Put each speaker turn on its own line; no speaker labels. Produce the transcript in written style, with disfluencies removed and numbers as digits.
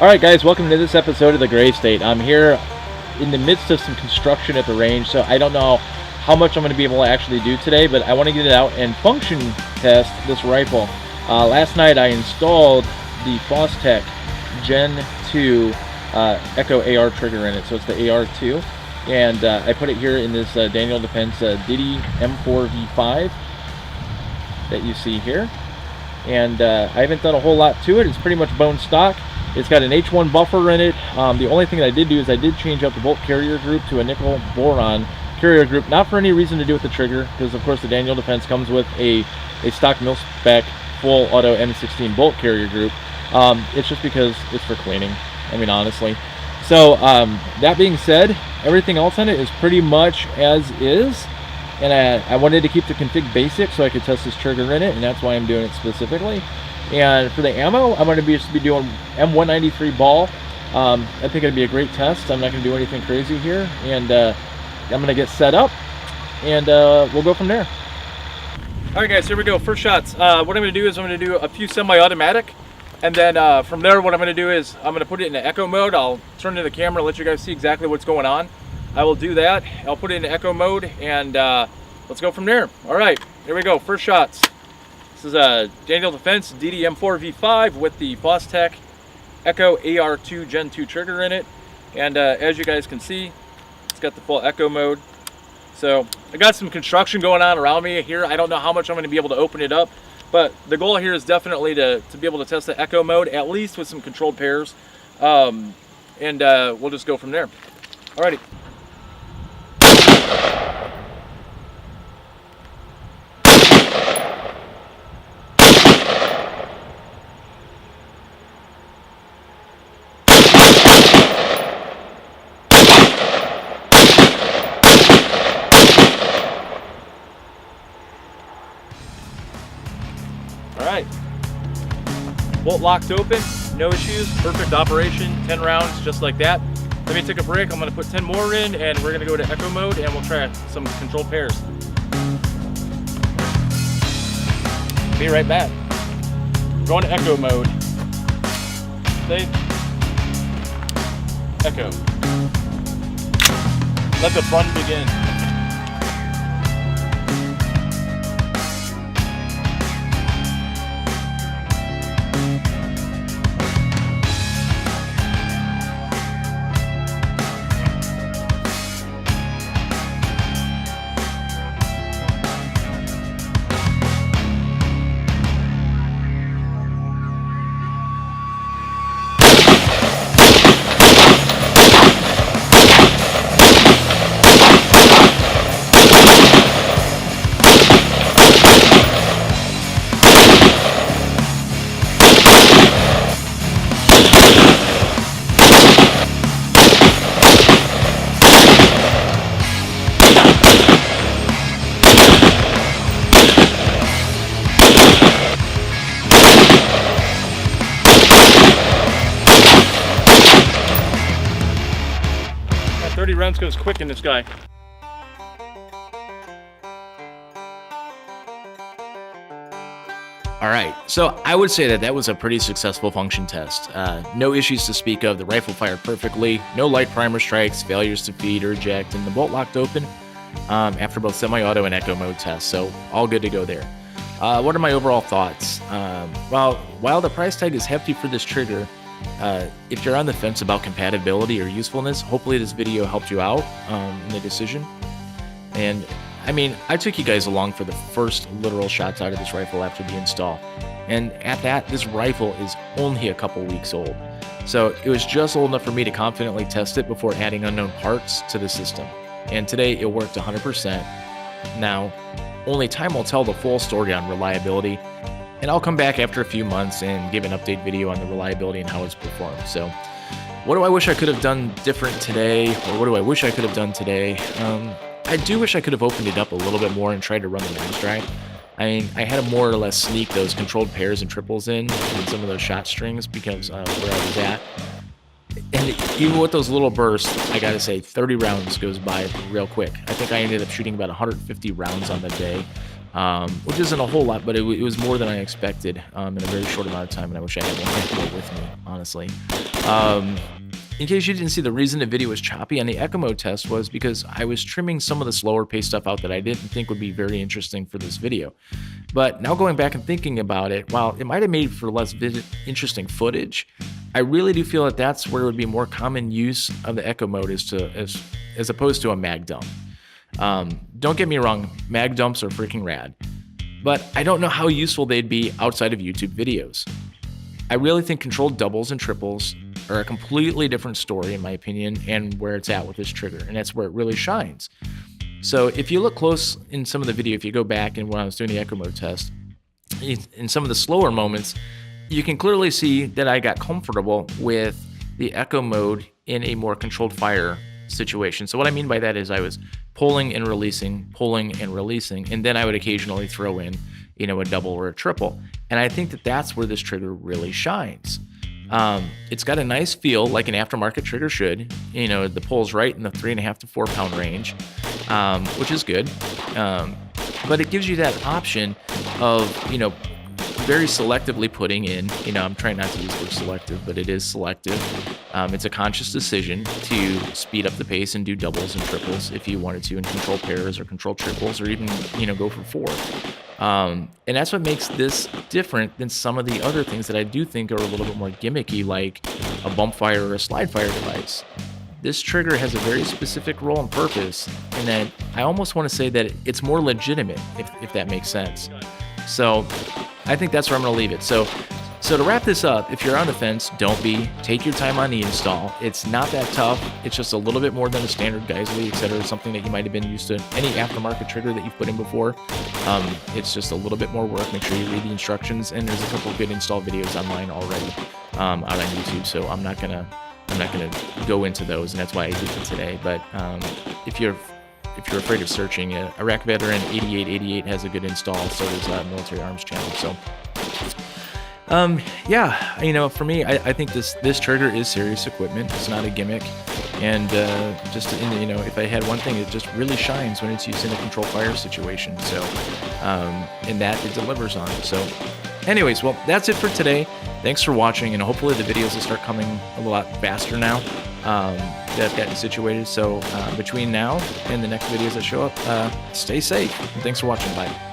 Alright guys, welcome to this episode of The Gray State. I'm here in the midst of some construction at the range, so I don't know how much I'm going to be able to actually do today, but I want to get it out and function test this rifle. Last night I installed the FosTech Gen 2 Echo AR trigger in it, so it's the AR II, and I put it here in this Daniel Defense DDM4v5 that you see here, and I haven't done a whole lot to it. It's pretty much bone stock. It's got an H1 buffer in it. The only thing that I did do is I did change out the bolt carrier group to a nickel boron carrier group, not for any reason to do with the trigger, because of course the Daniel Defense comes with a stock mil-spec full auto M16 bolt carrier group. It's just because it's for cleaning, I mean, honestly. So that being said, everything else on it is pretty much as is, and I wanted to keep the config basic so I could test this trigger in it, and that's why I'm doing it specifically. And for the ammo, I'm going to be doing M193 ball. I think it'd be a great test. I'm not going to do anything crazy here, and I'm going to get set up, and we'll go from there. All right, guys, here we go. First shots. What I'm going to do is I'm going to do a few semi-automatic, and then from there, what I'm going to do is I'm going to put it in echo mode. I'll turn to the camera, let you guys see exactly what's going on. I will do that. I'll put it in echo mode, and let's go from there. All right, here we go. First shots. This is a Daniel Defense DDM4v5 with the FosTech Echo AR II Gen 2 trigger in it. And as you guys can see, it's got the full echo mode. So I got some construction going on around me here. I don't know how much I'm going to be able to open it up, but the goal here is definitely to be able to test the echo mode, at least with some controlled pairs. And we'll just go from there. Alrighty. Alright, bolt locked open, no issues, perfect operation, 10 rounds just like that. Let me take a break. I'm going to put 10 more in, and we're going to go to echo mode, and we'll try some controlled pairs. Be right back. We're going to echo mode. Save. Echo. Let the fun begin. That 30 rounds goes quick in this guy.
Alright, so I would say that was a pretty successful function test. No issues to speak of, the rifle fired perfectly, no light primer strikes, failures to feed or eject, and the bolt locked open after both semi-auto and echo mode tests, so all good to go there. What are my overall thoughts? Well, while the price tag is hefty for this trigger, if you're on the fence about compatibility or usefulness, hopefully this video helped you out in the decision. And I mean, I took you guys along for the first literal shots out of this rifle after the install. And at that, this rifle is only a couple weeks old. So it was just old enough for me to confidently test it before adding unknown parts to the system. And today it worked 100%. Now, only time will tell the full story on reliability. And I'll come back after a few months and give an update video on the reliability and how it's performed. So what do I wish I could have done different today? Or what do I wish I could have done today? I do wish I could have opened it up a little bit more and tried to run the range drag. I mean, I had to more or less sneak those controlled pairs and triples in some of those shot strings because where I was at. And even with those little bursts, I gotta say, 30 rounds goes by real quick. I think I ended up shooting about 150 rounds on the day. which isn't a whole lot, but it was more than I expected in a very short amount of time, and I wish I had one more with me, honestly. In case you didn't see, the reason the video was choppy on the Echo mode test was because I was trimming some of the slower pace stuff out that I didn't think would be very interesting for this video. But now going back and thinking about it, while it might have made for less interesting footage, I really do feel that that's where it would be more common use of the Echo mode as opposed to a mag dump. Don't get me wrong, mag dumps are freaking rad, but I don't know how useful they'd be outside of YouTube videos. I really think controlled doubles and triples are a completely different story, in my opinion, and where it's at with this trigger, and that's where it really shines. So if you look close in some of the video, if you go back and when I was doing the Echo mode test, in some of the slower moments, you can clearly see that I got comfortable with the Echo mode in a more controlled fire situation. So what I mean by that is I was pulling and releasing, and then I would occasionally throw in, a double or a triple. And I think that that's where this trigger really shines. It's got a nice feel like an aftermarket trigger should. The pull's right in the 3.5 to 4 pound range, which is good. But it gives you that option of, very selectively putting in, I'm trying not to use the word selective, but it is selective. It's a conscious decision to speed up the pace and do doubles and triples if you wanted to, and control pairs or control triples, or even, go for 4. And that's what makes this different than some of the other things that I do think are a little bit more gimmicky, like a bump fire or a slide fire device. This trigger has a very specific role and purpose, and that I almost want to say that it's more legitimate, if that makes sense. So I think that's where I'm going to leave it. So to wrap this up, if you're on the fence, don't be. Take your time on the install. It's not that tough. It's just a little bit more than a standard Geisley, etc., something that you might have been used to. Any aftermarket trigger that you've put in before, it's just a little bit more work. Make sure you read the instructions, and there's a couple of good install videos online already out on YouTube. So I'm not gonna go into those, and that's why I did it today. But if you're afraid of searching, Iraq Veteran 8888 has a good install. So does Military Arms Channel. So. For me, I think this trigger is serious equipment. It's not a gimmick, and if I had one thing, it just really shines when it's used in a controlled fire situation. So, and that it delivers on. So, anyways, well, that's it for today. Thanks for watching, and hopefully the videos will start coming a lot faster now that I've gotten situated. So, between now and the next videos that show up, stay safe. And thanks for watching. Bye.